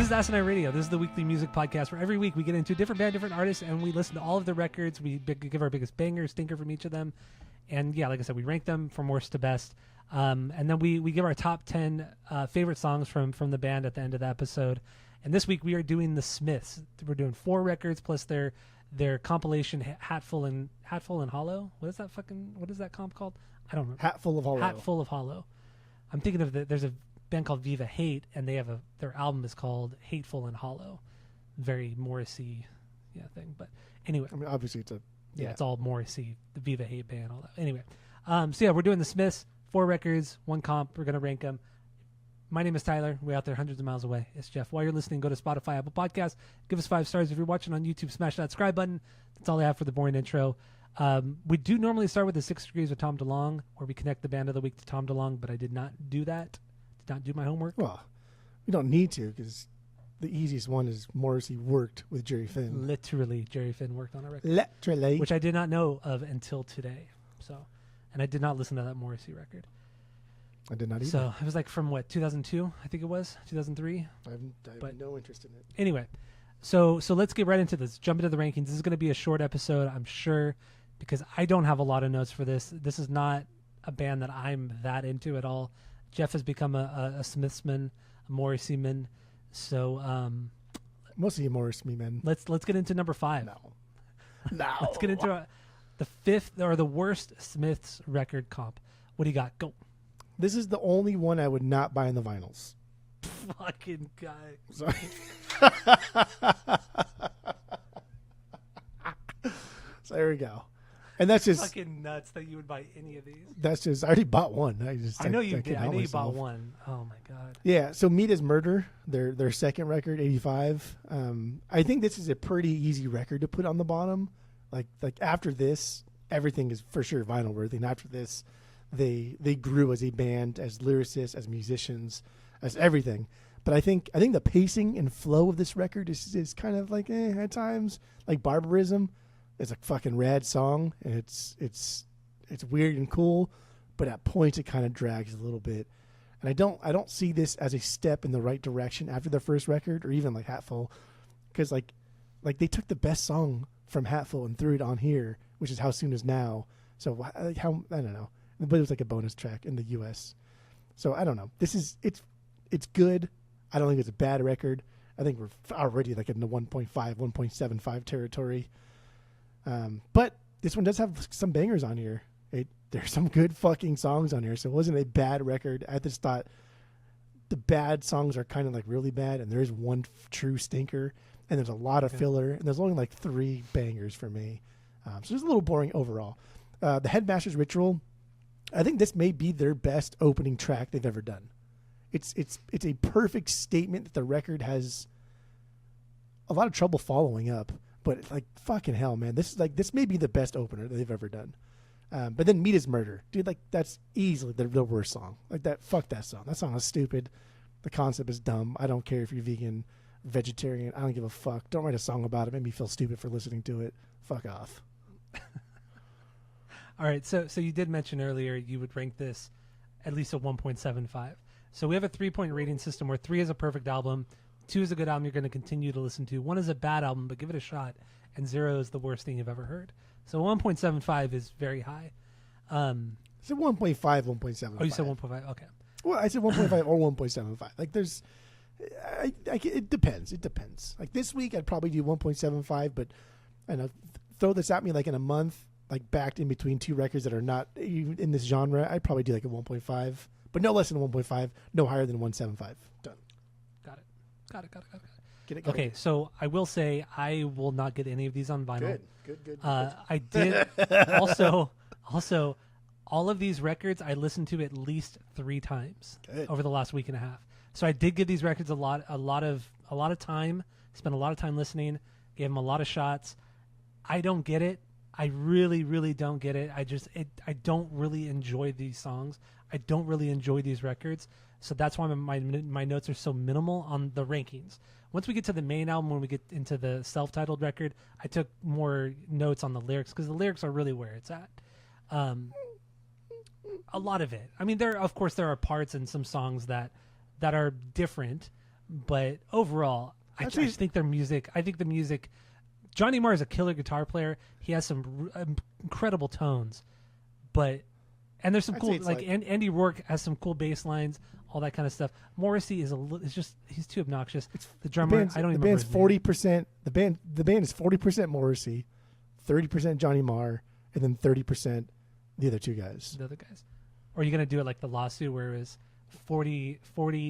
is Asinine Radio. This is the weekly music podcast where every week we get into a different band, different artists, and we listen to all of their records. We give our biggest banger, stinker from each of them. And yeah, like I said, we rank them from worst to best. And then we give our top 10 favorite songs from the band at the end of the episode. And this week we are doing the Smiths. We're doing 4 records plus their compilation Hatful and Hollow. What is that comp called? I don't know. Hatful of Hollow. Hatful of Hollow. I'm thinking of there's a band called Viva Hate, and they have their album is called Hateful and Hollow. Very Morrissey thing. But anyway. I mean, obviously it's it's all Morrissey, the Viva Hate band, all that. Anyway. So we're doing the Smiths, 4 records, 1 comp. We're going to rank them. My name is Tyler. We're out there hundreds of miles away. It's Jeff. While you're listening, go to Spotify, Apple Podcasts. Give us 5 stars. If you're watching on YouTube, smash that subscribe button. That's all I have for the boring intro. We do normally start with the 6 Degrees with Tom DeLonge, where we connect the band of the week to Tom DeLonge, but I did not do that. Did not do my homework. Well, we don't need to because the easiest one is Morrissey worked with Jerry Finn. Literally, Jerry Finn worked on a record. Literally. Which I did not know of until today. And I did not listen to that Morrissey record. I did not either. So it was like from 2002, I think it was, 2003. I have no interest in it. Anyway, so let's get right into this. Jump into the rankings. This is going to be a short episode, I'm sure, because I don't have a lot of notes for this. This is not a band that I'm that into at all. Jeff has become a Smithsman, a Morrissey-man. So mostly a Morrissey-man. Let's get into number 5. No. Let's get into the 5th or the worst Smiths record comp. What do you got? Go. This is the only one I would not buy in the vinyls. Fucking guy. Sorry. So there we go. And that's just fucking nuts that you would buy any of these. That's just I already bought one. I know you did. I know you bought one. Oh my god. Yeah. So Meat is Murder, their second record, 85. I think this is a pretty easy record to put on the bottom. Like after this, everything is for sure vinyl worthy. And after this, they grew as a band, as lyricists, as musicians, as everything. But I think the pacing and flow of this record is kind of like at times like Barbarism. It's a fucking rad song, and it's weird and cool, but at points it kind of drags a little bit. And I don't see this as a step in the right direction after their first record, or even like Hatful, because like they took the best song from Hatful and threw it on here, which is How Soon Is Now. So how I don't know, but it was like a bonus track in the U.S. So I don't know. It's good. I don't think it's a bad record. I think we're already like in the 1.5, 1.75 territory. But this one does have some bangers on here. There's some good fucking songs on here, so it wasn't a bad record. I just thought the bad songs are kind of like really bad, and there is one true stinker, and there's a lot of filler, and there's only like 3 bangers for me. So it's a little boring overall. The Headmaster's Ritual, I think this may be their best opening track they've ever done. It's a perfect statement that the record has a lot of trouble following up. But like fucking hell, man, this may be the best opener that they've ever done. But then Meat is Murder, dude. Like that's easily the worst song. Like that, fuck that song. That song is stupid. The concept is dumb. I don't care if you're vegan, vegetarian. I don't give a fuck. Don't write a song about it. Make me feel stupid for listening to it. Fuck off. All right, so you did mention earlier you would rank this at least a 1.75. So we have a 3-point rating system where 3 is a perfect album. 2 is a good album you're going to continue to listen to. 1 is a bad album, but give it a shot. And 0 is the worst thing you've ever heard. So 1.75 is very high. I said 1.5, 1.75. Oh, you said 1.5? Okay. Well, I said 1.5 or 1.75. Like there's, it depends. It depends. Like this week, I'd probably do 1.75, but throw this at me like in a month, like backed in between 2 records that are not in this genre, I'd probably do like a 1.5, but no less than 1.5, no higher than 1.75. Done. Got it. Get it. Okay, so I will say I will not get any of these on vinyl. Good. I did also all of these records I listened to at least 3 times over the last week and a half. So I did give these records a lot of time. Spent a lot of time listening. Gave them a lot of shots. I don't get it. I really, really don't get it. I don't really enjoy these songs. I don't really enjoy these records. So that's why my notes are so minimal on the rankings. Once we get to the main album, when we get into the self-titled record, I took more notes on the lyrics because the lyrics are really where it's at. A lot of it. I mean, there are parts and some songs that are different, But overall, I just think their music. I think the music. Johnny Marr is a killer guitar player. He has some incredible tones, and there's some cool like Andy Rourke has some cool bass lines, all that kind of stuff. Morrissey is he's too obnoxious. The drummer, I don't even remember. The band's 40%. The band is 40% Morrissey, 30% Johnny Marr, and then 30% the other two guys. The other guys. Or are you gonna do it like the lawsuit where it was 40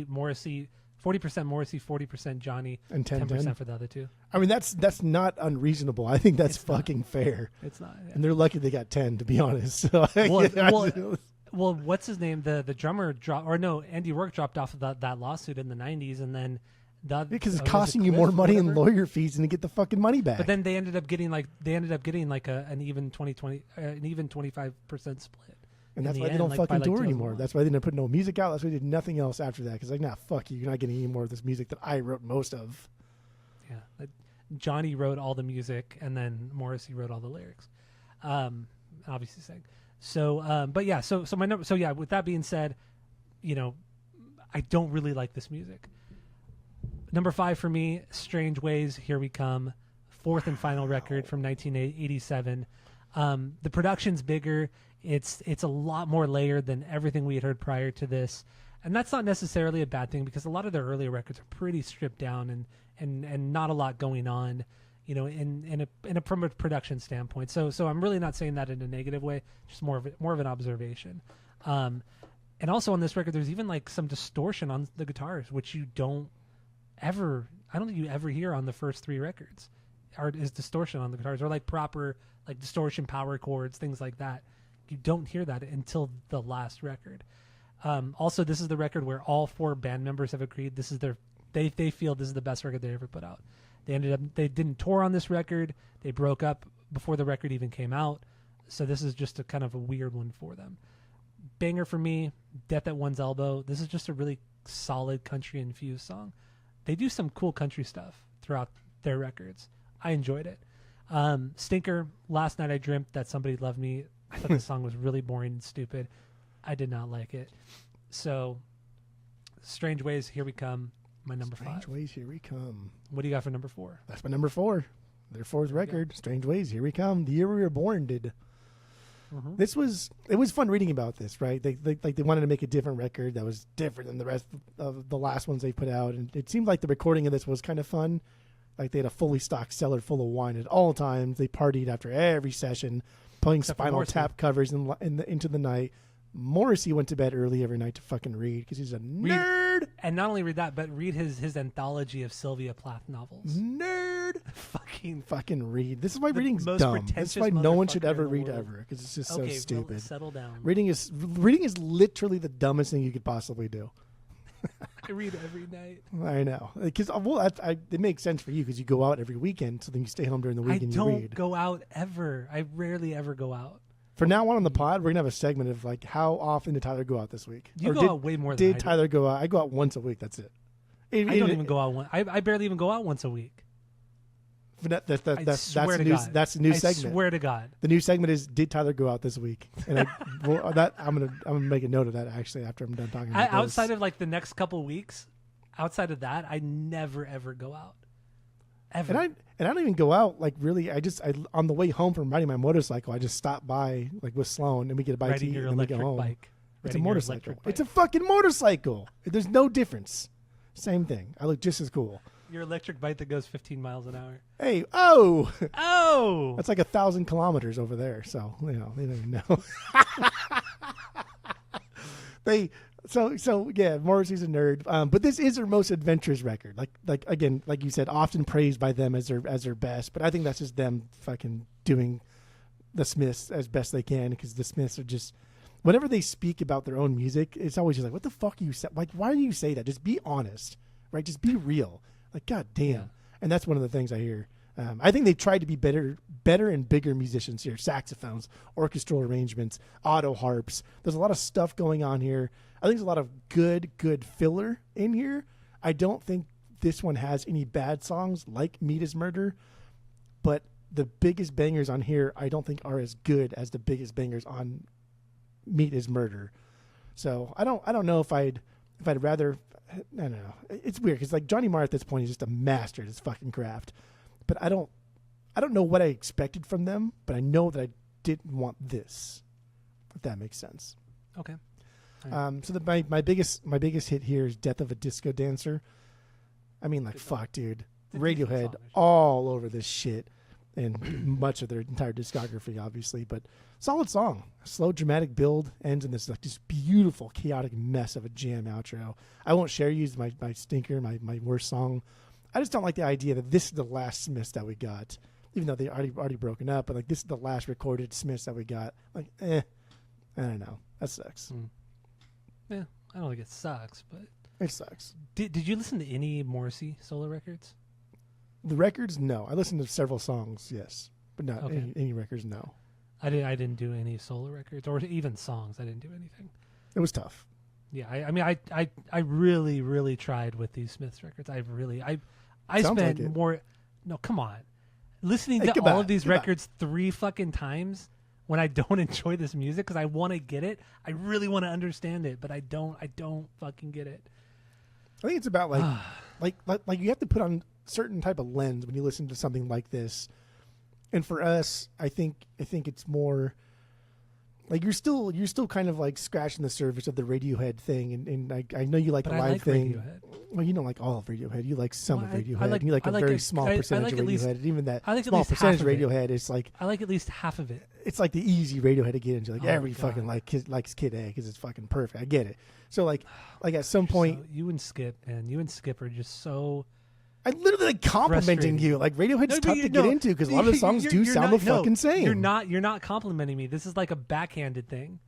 Morrissey, 40% Morrissey, 40% Johnny, and 10% for the other two? I mean, that's not unreasonable. I think that's fucking fair. It's not. Yeah. And they're lucky they got 10, to be honest. So well, what's his name? The drummer Andy Rourke dropped off of that lawsuit in the 90s, and then because it's costing you more money in lawyer fees than to get the fucking money back. But then they ended up getting like an even 25% split. And that's why they don't fucking tour anymore. That's why they didn't put no music out. That's why they did nothing else after that. Because fuck you. You're not getting any more of this music that I wrote most of. Yeah. Johnny wrote all the music, and then Morrissey wrote all the lyrics. Obviously sang. So, but yeah, so my number. So yeah, with that being said, I don't really like this music. Number 5 for me, Strange Ways, Here We Come. 4th and final record from 1987. The production's bigger. It's a lot more layered than everything we had heard prior to this, and that's not necessarily a bad thing because a lot of their earlier records are pretty stripped down and not a lot going on, from a production standpoint. So I'm really not saying that in a negative way, just more of an observation. And also on this record, there's even like some distortion on the guitars, which I don't think you ever hear on the first 3 records. Is distortion on the guitars or like proper like distortion power chords, things like that. You don't hear that until the last record. Also, this is the record where all 4 band members have agreed this is they feel this is the best record they ever put out. They didn't tour on this record. They broke up before the record even came out. So this is just a kind of a weird one for them. Banger for me, Death at One's Elbow. This is just a really solid country infused song. They do some cool country stuff throughout their records. I enjoyed it. Stinker, Last Night I Dreamt That Somebody Loved Me. I thought the song was really boring and stupid. I did not like it. So, Strange Ways, Here We Come, my number 5. Strange Ways, Here We Come. What do you got for number 4? That's my number 4. Their 4th record, Strange Ways, Here We Come. The year we were born did. Mm-hmm. It was fun reading about this, right? They wanted to make a different record that was different than the rest of the last ones they put out. And it seemed like the recording of this was kind of fun. Like they had a fully stocked cellar full of wine at all times. They partied after every session, playing Spinal Tap covers into the night. Morrissey went to bed early every night to fucking read because he's a nerd. And not only read that, but read his anthology of Sylvia Plath novels. Nerd. Fucking read. This is why reading's most dumb. This is why no one should ever read ever because it's just so stupid. Well, settle down. Reading is literally the dumbest thing you could possibly do. I read every night. I know. Because it makes sense for you because you go out every weekend, so then you stay home during the week and you read. I don't go out ever. I rarely ever go out. For now on the pod, we're going to have a segment of like, how often did Tyler go out this week? You go out way more than I do. Did Tyler go out? I go out once a week. That's it. I don't even go out. I barely even go out once a week. That's the new segment. I swear to God. The new segment is, did Tyler go out this week? And I'm gonna make a note of that actually after I'm done talking about outside of like the next couple weeks, outside of that, I never ever go out. Ever. And I don't even go out like really. I on the way home from riding my motorcycle, I just stop by like with Sloan and we get a bite to eat and then we go home. Bike. It's a motorcycle. It's a fucking motorcycle. There's no difference. Same thing. I look just as cool. Your electric bike that goes 15 miles an hour. Hey, oh! That's like 1,000 kilometers over there. So, they don't even know. So yeah, Morrissey's a nerd. But this is their most adventurous record. Like you said, often praised by them as their best. But I think that's just them fucking doing the Smiths as best they can because the Smiths are just, whenever they speak about their own music, it's always just like, what the fuck are you say? Like, why do you say that? Just be honest, right? Just be real. Like, God damn. Yeah. And that's one of the things I hear. I think they tried to be better and bigger musicians here. Saxophones, orchestral arrangements, auto harps. There's a lot of stuff going on here. I think there's a lot of good filler in here. I don't think this one has any bad songs like Meat is Murder, but the biggest bangers on here I don't think are as good as the biggest bangers on Meat is Murder. So I don't know if I'd if I'd rather, I don't know. It's weird because like Johnny Marr at this point is just a master at his fucking craft. But I don't know what I expected from them, but I know that I didn't want this. If that makes sense. Okay. So my biggest hit here is "Death of a Disco Dancer." I mean, like, Good fuck, song. dude. It's a Radiohead decent song, all over this shit, and much of their entire discography, obviously. But solid song, slow, dramatic build ends in this like just beautiful, chaotic mess of a jam outro. I won't share you my stinker, my worst song. I just don't like the idea that this is the last Smiths that we got, even though they already broken up. But like, this is the last recorded Smiths that we got. Like, I don't know. That sucks. Yeah, I don't think it sucks, but It sucks. Did you listen to any Morrissey solo records? The records, no. I listened to several songs, yes, but not Okay. any records, no. I didn't do any solo records or even songs. I didn't do anything. It was tough. Yeah, I mean, I really, really tried with these Smiths records. I Sounds spent like it. more. No, come on. Listening Hey, to goodbye, all of these goodbye. records 3 fucking times when I don't enjoy this music because I want to get it. I really want to understand it, but I don't fucking get it. I think it's about like you have to put on certain type of lens when you listen to something like this. And for us, I think it's more like you're still kind of like scratching the surface of the Radiohead thing, and I know you like But the I live like thing. Radiohead. Well, you don't like all of Radiohead. You like some Well, of I Radiohead. like- and you like I a like very it- small I percentage like of at least- Radiohead. And even that I like at small least half percentage of it. Radiohead is like I like at least half of it. it's like the easy Radiohead to get into. Like Oh, every God. fucking likes Kid A because it's fucking perfect. I get it. So like at some So, point, you and Skip are just so. I literally like complimenting Frustrating. you. Like Radiohead's No, tough to get into because a lot of the songs do sound the fucking same. You're not complimenting me. This is like a backhanded thing,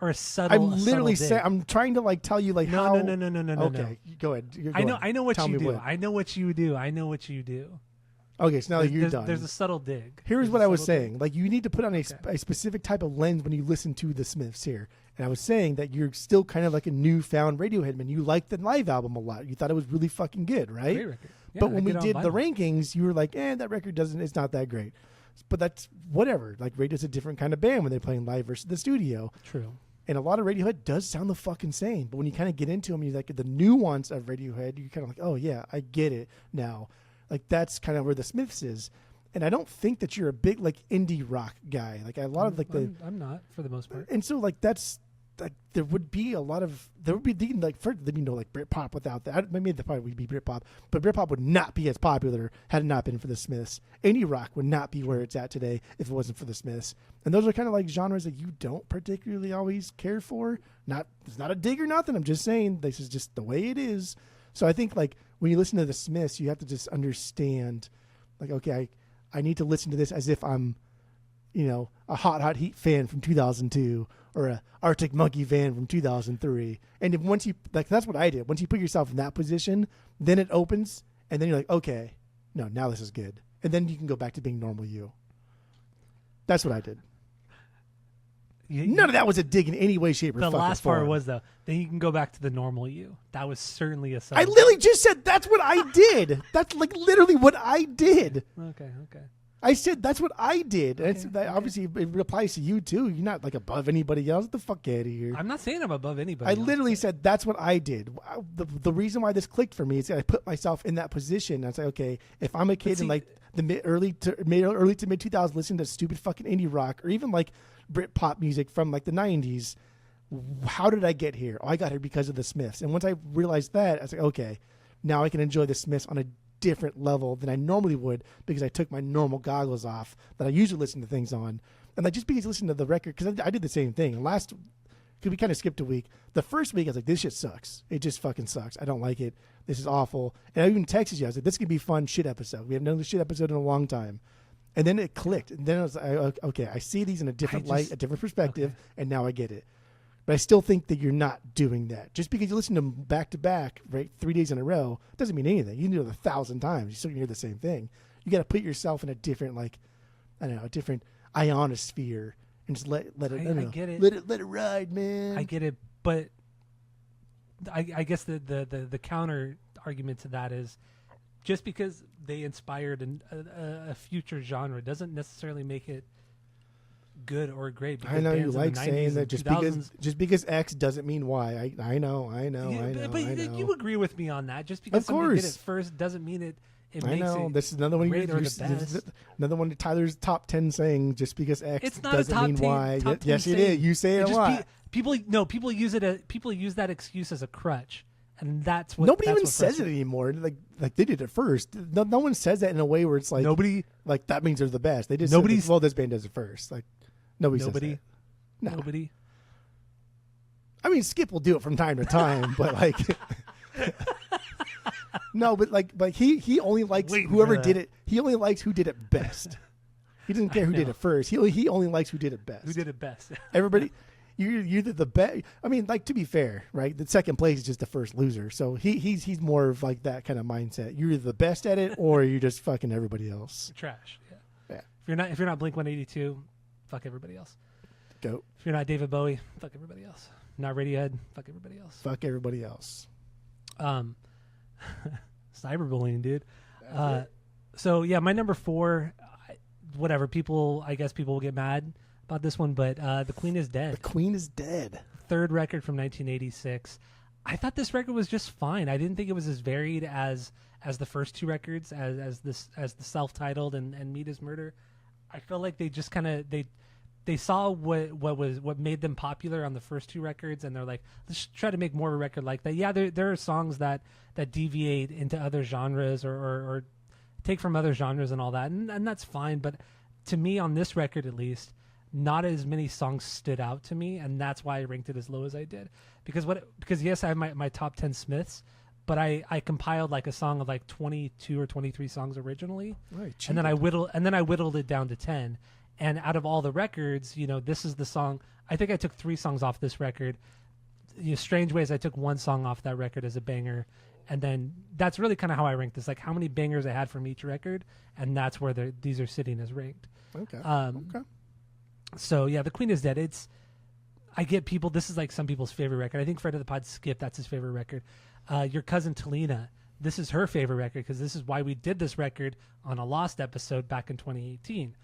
or a subtle. I'm literally saying. saying I'm trying to like tell you like No, how. no. Okay, go ahead. I know what Tell you me do. what. I know what you do. I know what you do. Okay, so now that you're there's, done. There's a subtle dig. Here's There's what a I was subtle dig. saying. Like you need to put on a specific type of lens when you listen to the Smiths here. And I was saying that you're still kind of like a newfound Radiohead man. You liked the live album a lot. You thought it was really fucking good, right? Great record. Yeah, but I when we get it did on the vinyl. rankings, you were like, that record it's not that great. But that's whatever. Like Radiohead's a different kind of band when they're playing live versus the studio. True. And a lot of Radiohead does sound the fucking same. But when you kind of get into them, you like the nuance of Radiohead, you're kind of like, oh yeah, I get it now. Like that's kind of where the Smiths is. And I don't think that you're a big like indie rock guy. Like a lot of like I'm not for the most part. and so like that's like there would be like like Britpop without that. Maybe the probably would be Britpop, but Britpop would not be as popular had it not been for the Smiths. Indie rock would not be where it's at today if it wasn't for the Smiths. And those are kind of like genres that you don't particularly always care for. It's not a dig or nothing. I'm just saying this is just the way it is. So I think like when you listen to the Smiths, you have to just understand like, okay, I need to listen to this as if I'm, a Hot Heat fan from 2002 or a Arctic Monkey fan from 2003. And if once you that's what I did. Once you put yourself in that position, then it opens, and then you're like, okay, no, now this is good, and then you can go back to being normal you. That's what I did. None of that was a dig in any way, shape, or The fucking last form. part was though. Then you can go back to the normal you. That was certainly a. I subtle- literally just said that's what I did. That's like literally what I did. Okay. I said that's what I did. Okay, That okay. obviously it applies to you too. You're not like above anybody else. Get the fuck out of here. I'm not saying I'm above anybody. I else, literally but- said that's what I did. The reason why this clicked for me is that I put myself in that position. I was like, okay, if I'm a kid in see- like the early to mid 2000s, listening to stupid fucking indie rock or even like Britpop music from like the 90s, how did I get here? Oh, I got here because of the Smiths. And once I realized that, I was like, okay, now I can enjoy the Smiths on a different level than I normally would because I took my normal goggles off that I usually listen to things on. And like just because you listen to the record, because I did the same thing. Because we kind of skipped a week. The first week I was like, this shit sucks. It just fucking sucks. I don't like it. This is awful. And I even texted you. I was like, this could be a fun shit episode. We haven't done this shit episode in a long time. And then it clicked. And then I was like, okay, I see these in a different light, a different perspective, and now I get it. But I still think that you're not doing that. Just because you listen to them back to back, right, 3 days in a row, doesn't mean anything. You can do it 1,000 times. You still can hear the same thing. You got to put yourself in a different, like, I don't know, a different ionosphere and just let it. I get it. Let it ride, man. I get it, but I guess the counter argument to that is just because they inspired a future genre doesn't necessarily make it good or great. Because I know you bands in like the 90s saying that and just because X doesn't mean Y. I know. But you agree with me on that. Just because somebody did it first doesn't mean it I makes know. it This is another one. great or the best. Another one. Tyler's top 10 saying just because X it's not doesn't a top mean 10, Y. Top 10 yes, saying. it is. You say it a lot. People use it. People use that excuse as a crutch, and that's what nobody that's even what says it anymore. Like they did it first. No one says that in a way where it's like nobody. Like that means they're the best. They just nobody's. Well, this band does it first. Like nobody. Says that. No. Nobody. I mean, Skip will do it from time to time, but like. No, but he only likes whoever did it. He only likes who did it best. He doesn't care who did it first. He only likes who did it best. Who did it best? Everybody, you're the best. I mean, like to be fair, right? The second place is just the first loser. So he's more of like that kind of mindset. You're either the best at it or you're just fucking everybody else. You're trash. Yeah. If you're not Blink-182, fuck everybody else. Go. If you're not David Bowie, fuck everybody else. Not Radiohead, fuck everybody else. Fuck everybody else. Cyberbullying, dude. So yeah, my number 4. Whatever. I guess people will get mad about this one, but The Queen is Dead. The Queen is Dead. Third record from 1986. I thought this record was just fine. I didn't think it was as varied as the first 2 records, as the self-titled and Meat is Murder. I feel like they just kind of they saw what made them popular on the first 2 records, and they're like, let's try to make more of a record like that. Yeah, there are songs that deviate into other genres or take from other genres and all that, and that's fine. But to me, on this record at least, not as many songs stood out to me, and that's why I ranked it as low as I did. Because yes, I have my top 10 Smiths, but I compiled like a song of like 22 or 23 songs originally, right? And then I whittled it down to 10. And out of all the records, this is the song. I think I took 3 songs off this record. Strange Ways, I took 1 song off that record as a banger. And then that's really kind of how I ranked this, like how many bangers I had from each record. And that's where these are sitting as ranked. Okay. Okay. So, yeah, The Queen is Dead. I get people, this is like some people's favorite record. I think Fred of the Pod Skip, that's his favorite record. Your cousin Talina, this is her favorite record because this is why we did this record on a Lost episode back in 2018.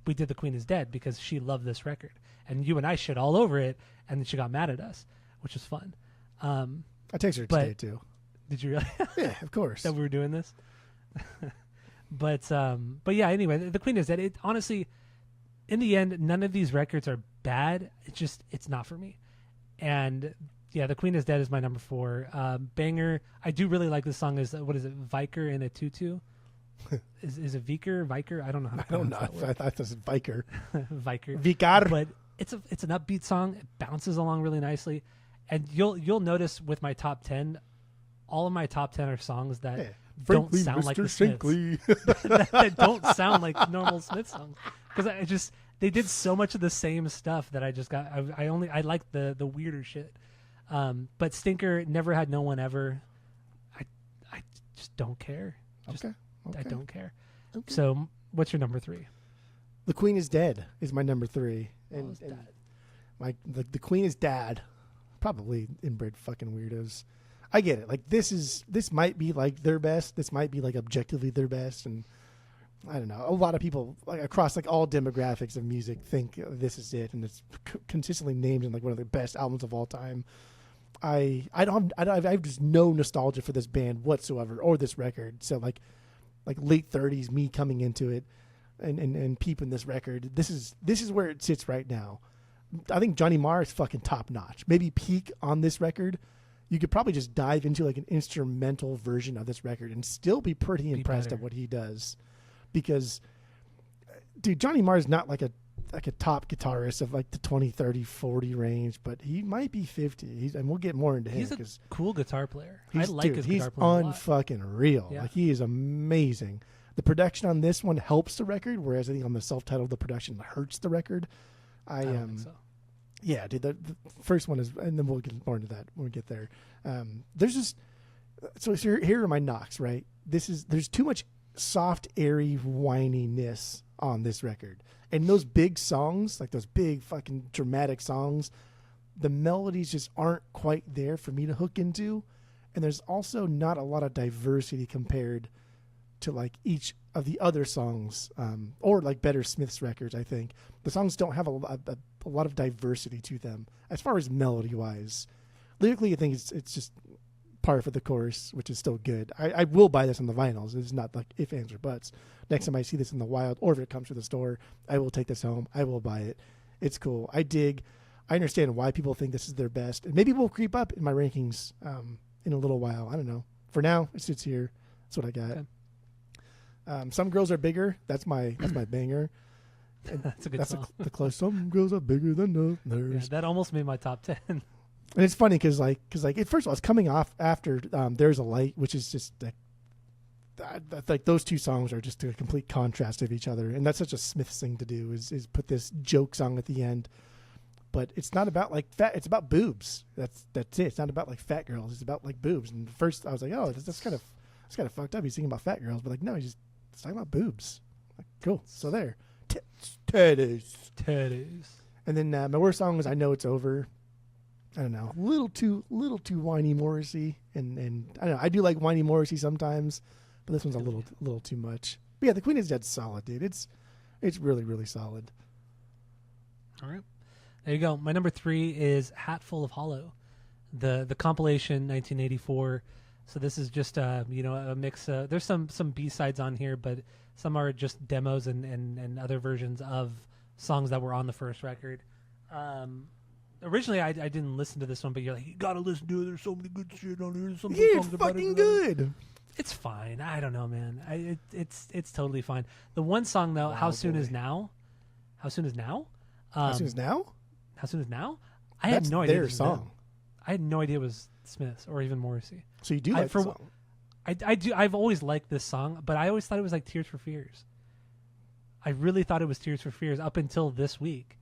We did The Queen is Dead because she loved this record, and you and I shit all over it, and then she got mad at us, which was fun. I text her today too. Did you really? Yeah, of course. That we were doing this. But yeah. Anyway, The Queen is Dead. It honestly, in the end, none of these records are bad. It's not for me. And yeah, The Queen is Dead is my number 4 banger. I do really like this song. What is it? Viker in a Tutu. Is it Viker? I don't know how to pronounce that word. I thought this was Viker. Viker. But it's an upbeat song. It bounces along really nicely. And you'll notice with my top 10, all of my top 10 are songs that don't sound like the Smiths. that don't sound like normal Smith songs. Because they did so much of the same stuff that I just got. I like the weirder shit. But Stinker, Never Had No One Ever. I just don't care. Okay. I don't care. Okay. So, what's your number 3? The Queen is Dead is my number 3, and the Queen is Dad, probably inbred fucking weirdos. I get it. Like this might be like their best. This might be like objectively their best, and I don't know. A lot of people like across like all demographics of music think this is it, and it's consistently named in like one of the best albums of all time. I have just no nostalgia for this band whatsoever or this record. So like late 30s me coming into it and peeping this record. This is where it sits right now. I think Johnny Marr is fucking top notch. Maybe peak on this record. You could probably just dive into like an instrumental version of this record and still be pretty impressed at what he does. Because dude, Johnny Marr is not like a top guitarist of like the 20, 30, 40 range, but he might be 50. And we'll get more into him. He's a cool guitar player. I like his guitar playing. He's unfucking real. Yeah. Like he is amazing. The production on this one helps the record, whereas I think on the self-titled, the production hurts the record. I think so. Yeah, dude. The first one is, and then we'll get more into that when we get there. There's just so here are my knocks. Right, there's too much soft, airy whininess on this record. And those big songs, like those big fucking dramatic songs, the melodies just aren't quite there for me to hook into. And there's also not a lot of diversity compared to like each of the other songs, or like better Smiths records. I think the songs don't have a lot of diversity to them as far as melody wise. Lyrically, I think it's just par for the course, which is still good. I will buy this on the vinyls. It's not like if, ands, or buts. Next time I see this in the wild, or if it comes to the store, I will take this home. I will buy it. It's cool. I understand why people think this is their best, and maybe we'll creep up in my rankings in a little while. I don't know. For now, it sits here. That's what I got. Okay. Some Girls Are Bigger. That's my banger. And that's a good song. The close. Some girls are bigger than others. Yeah, that almost made my top 10. And it's funny because first of all, it's coming off after There's a Light, which is just like those two songs are just a complete contrast of each other, and that's such a Smiths thing to do is put this joke song at the end. But it's not about like fat. It's about boobs. That's it. It's not about like fat girls. It's about like boobs. And first I was like, oh, that's kind of fucked up. He's singing about fat girls, but like no, he's talking about boobs. Like, cool. So there, titties. And then my worst song is I Know It's Over. I don't know, a little too whiny Morrissey, and I don't know. I do like whiny Morrissey sometimes, but this one's a little too much. But yeah, The Queen is Dead solid, dude. It's really, really solid. All right. There you go. My number 3 is Hatful of Hollow, the compilation 1984. So this is just a mix. There's some B-sides on here, but some are just demos and other versions of songs that were on the first record. Originally, I didn't listen to this one, but you're like, you gotta listen to it. There's so many good shit on here. Some yeah, songs it's fucking good. It's fine. I don't know, man. It's totally fine. The one song though, How Soon Is Now? How Soon Is Now? How Soon Is Now? How Soon Is Now? I had no idea. Their song. I had no idea it was Smiths or even Morrissey. So you do like the song? I do. I've always liked this song, but I always thought it was like Tears for Fears. I really thought it was Tears for Fears up until this week.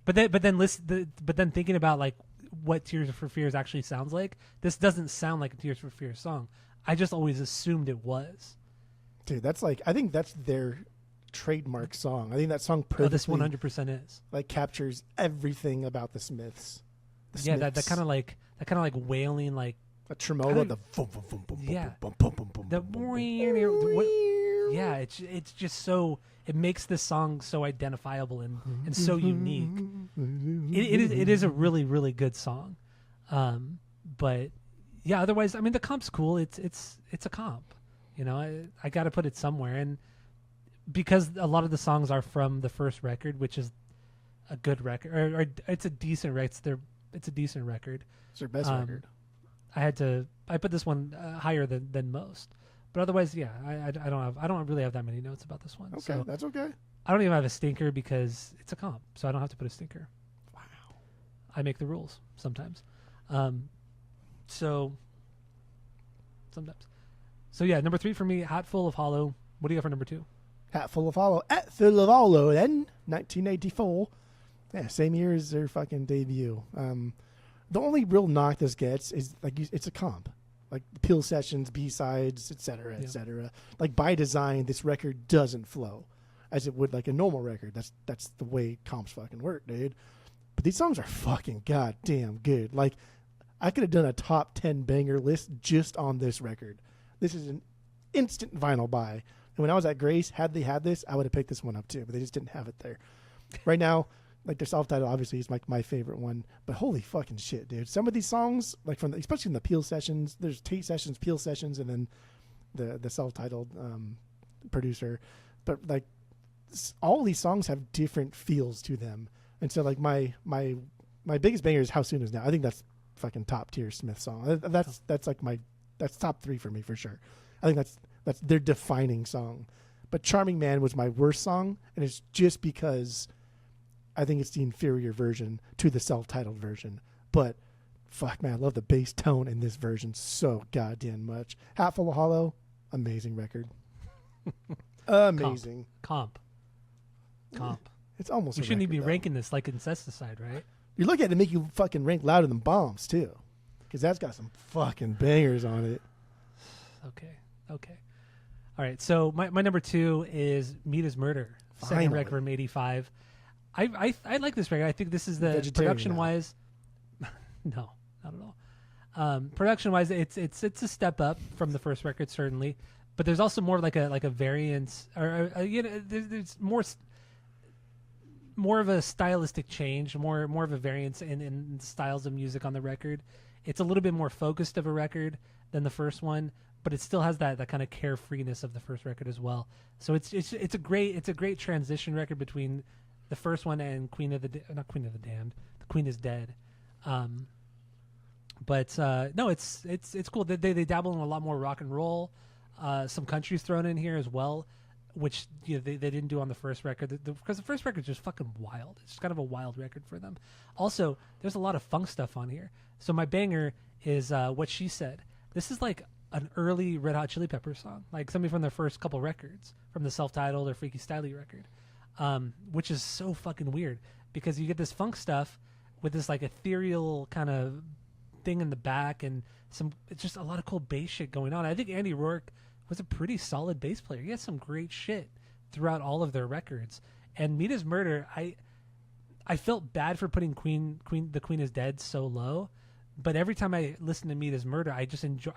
But then thinking about like what Tears for Fears actually sounds like, this doesn't sound like a Tears for Fears song. I just always assumed it was. Dude, that's like I think that's their trademark song. I think that song perfectly. This 100% is like captures everything about the Smiths. That kind of like wailing like a tremolo. Yeah, it's just so it makes this song so identifiable and so unique. It is a really, really good song. But yeah, otherwise, I mean, the comp's cool. It's a comp. You know, I got to put it somewhere, and because a lot of the songs are from the first record, which is a good record, or it's a decent record. It's a decent record. It's their best record. I put this one higher than most. But otherwise, yeah, I don't really have that many notes about this one. Okay, so that's okay. I don't even have a stinker because it's a comp, so I don't have to put a stinker. Wow. I make the rules sometimes. So sometimes. So yeah, number 3 for me, Hatful of Hollow. What do you got for number 2? Hatful of Hollow. Hatful of Hollow, then 1984. Yeah, same year as their fucking debut. The only real knock this gets is like it's a comp. Like Peel Sessions, B-sides, et cetera, et cetera. Like by design, this record doesn't flow as it would like a normal record. That's the way comps fucking work, dude. But these songs are fucking goddamn good. Like I could have done a top 10 banger list just on this record. This is an instant vinyl buy. And when I was at Grace, had they had this, I would have picked this one up too. But they just didn't have it there. Right now, like their self-titled obviously is like my favorite one, but holy fucking shit, dude! Some of these songs, like especially in the Peel Sessions, there's Tate Sessions, Peel Sessions, and then the self-titled producer. But like all these songs have different feels to them, and so like my biggest banger is How Soon Is Now. I think that's fucking top tier Smith song. That's like that's top 3 for me for sure. I think that's their defining song. But Charming Man was my worst song, and it's just because I think it's the inferior version to the self-titled version. But fuck, man, I love the bass tone in this version so goddamn much. Hatful of Hollow, amazing record. Amazing. Comp. It's almost we shouldn't even be ranking this like Incesticide, right? You look at it and make you fucking rank louder than Bombs, too. Because that's got some fucking bangers on it. Okay. All right, so my number 2 is Meat is Murder. Finally. Second record from 85. I like this record. I think this is the production wise. No, not at all. Production wise, it's a step up from the first record certainly, but there's also more like a variance, or there's more of a stylistic change, more of a variance in styles of music on the record. It's a little bit more focused of a record than the first one, but it still has that kind of carefreeness of the first record as well. So it's a great transition record between the first one and not Queen of the Damned. The Queen is Dead. But no, it's cool. They dabble in a lot more rock and roll. Some country's thrown in here as well, which they didn't do on the first record, because the first record's just fucking wild. It's just kind of a wild record for them. Also, there's a lot of funk stuff on here. So my banger is What She Said. This is like an early Red Hot Chili Peppers song, like something from their first couple records, from the self-titled or Freaky Styley record, which is so fucking weird because you get this funk stuff with this like ethereal kind of thing in the back and it's just a lot of cool bass shit going on. I think Andy Rourke was a pretty solid bass player. He had some great shit throughout all of their records. And Meat is Murder, I felt bad for putting The Queen is Dead so low, but every time I listened to Meat is Murder, I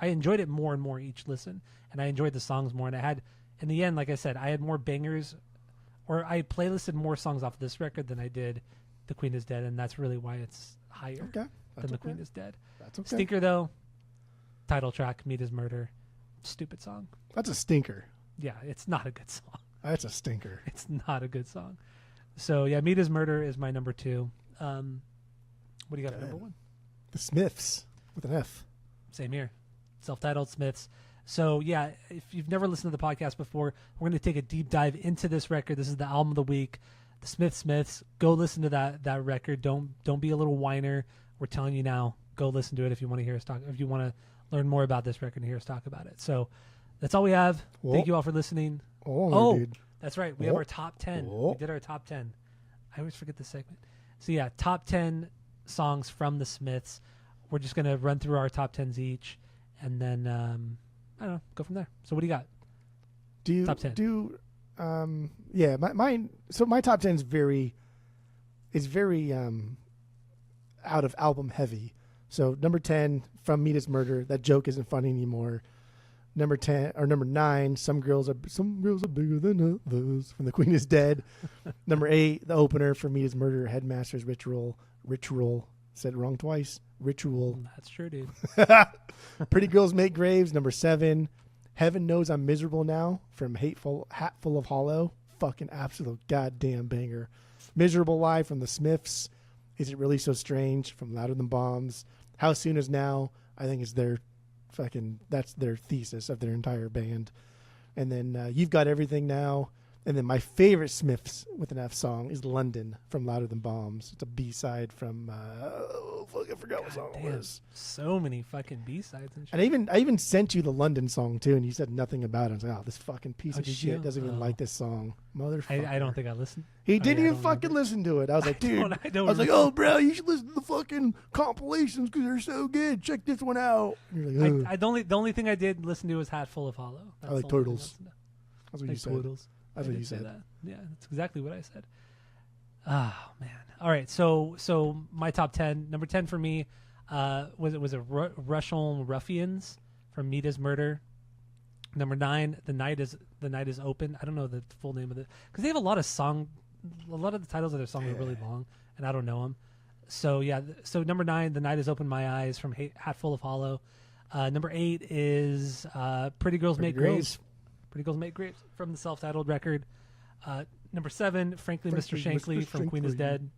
enjoyed it more and more each listen, and I enjoyed the songs more. And I had, in the end, like I said, I had more bangers, or I playlisted more songs off this record than I did The Queen is Dead, and that's really why it's higher than The Queen is Dead. That's okay. Stinker, though, title track, Meat is Murder, stupid song. That's a stinker. Yeah, it's not a good song. That's a stinker. It's not a good song. So, yeah, Meat is Murder is my number 2. What do you got at number 1? The Smiths with an F. Same here. Self-titled Smiths. So, yeah, if you've never listened to the podcast before, we're going to take a deep dive into this record. This is the album of the week, The Smiths. Go listen to that record. Don't be a little whiner. We're telling you now, go listen to it if you want to hear us talk. If you want to learn more about this record and hear us talk about it. So that's all we have. Thank you all for listening. Dude. That's right. We have our top 10. We did our top 10. I always forget this segment. So yeah, top 10 songs from the Smiths. We're just going to run through our top 10s each, and then I don't know, go from there. So what do you got? Top 10. Yeah, mine. So my top 10 is very out of album heavy. So number 10, from Meat is Murder. That joke isn't funny anymore. Number 9, some girls are bigger than others, from The Queen is Dead. Number 8, the opener for Meat is Murder, Headmaster's Ritual. Said it wrong twice. Ritual. That's true, dude. Pretty Girls Make Graves. Number 7, Heaven Knows I'm Miserable Now, from Hatful of Hollow. Fucking absolute goddamn banger. Miserable Live from the Smiths. Is It Really So Strange from Louder Than Bombs. How Soon Is Now, I think, is that's their thesis of their entire band. And then You've Got Everything Now. And then my favorite Smiths with an F song is London from Louder Than Bombs. It's a B-side from I forgot what song it was. So many fucking B-sides and shit. And I even sent you the London song too, and you said nothing about it. I was like, this fucking piece of shit doesn't even like this song. Motherfucker. I don't think I listened. He didn't even fucking listen to it. I was like, dude. I was like, oh, bro, you should listen to the fucking compilations because they're so good. Check this one out. And you're like, the only thing I did listen to was Hatful of Hollow. I like Turtles. That's what you said. Turtles. That's what you said. That. Yeah, that's exactly what I said. Oh man! All right, so my top 10. Number 10 for me was a Russian Ruffians from Meat is Murder. Number 9, The Night is Open. I don't know the full name of it because they have a lot of the titles of their songs are really long, and I don't know them. So yeah, so number 9, The Night is Open My Eyes from Hatful of Hollow. Number 8 is Pretty Girls Make Graves. Pretty Girls Make Graves from the self-titled record. Number 7, Frankly Mr. Shankly from Queen is Dead.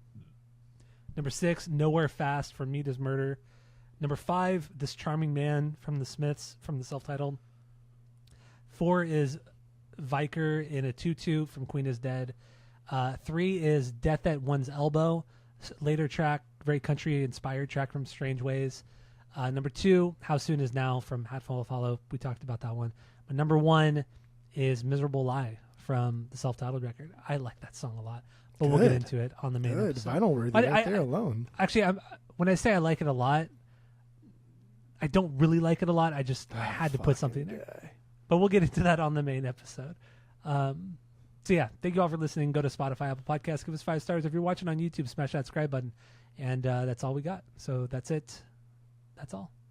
Number 6, Nowhere Fast from Meat is Murder. Number 5, This Charming Man from the Smiths from the self-titled. 4 is Viker in a Tutu from Queen is Dead. 3 is Death at One's Elbow, later track, very country-inspired track from Strange Ways. Number 2, How Soon Is Now from Hatful of Hollow. We talked about that one. But number 1 is Miserable Lie from the self-titled record. I like that song a lot, but we'll get into it on the main episode. Vinyl worthy right there alone. Actually, when I say I like it a lot, I don't really like it a lot. I had to put something there. But we'll get into that on the main episode. So yeah, thank you all for listening. Go to Spotify, Apple Podcasts, give us 5 stars. If you're watching on YouTube, smash that subscribe button. And that's all we got. So that's it. That's all.